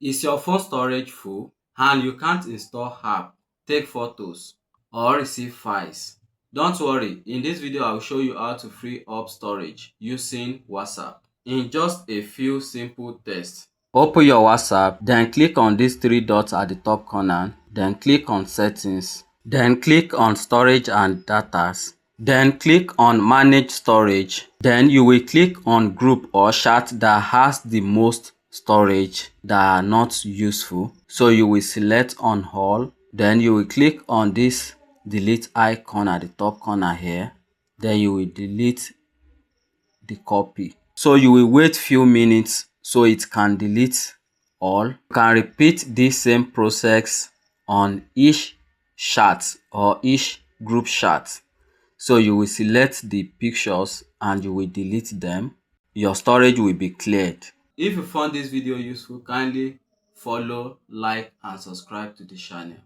Is your phone storage full and you can't install app, take photos or receive files? Don't worry, in this video I will show you how to free up storage using WhatsApp in just a few simple tests. Open your WhatsApp, then click on these three dots at the top corner, then click on settings, then click on storage and datas, then click on manage storage. Then you will click on group or chat that has the most storage that are not useful. So you will select on all, then you will click on this delete icon at the top corner here, then you will delete the copy. So you will wait few minutes so it can delete all. You can repeat this same process on each chat or each group chat. So you will select the pictures and you will delete them. Your storage will be cleared. If you found this video useful, kindly follow, like and subscribe to the channel.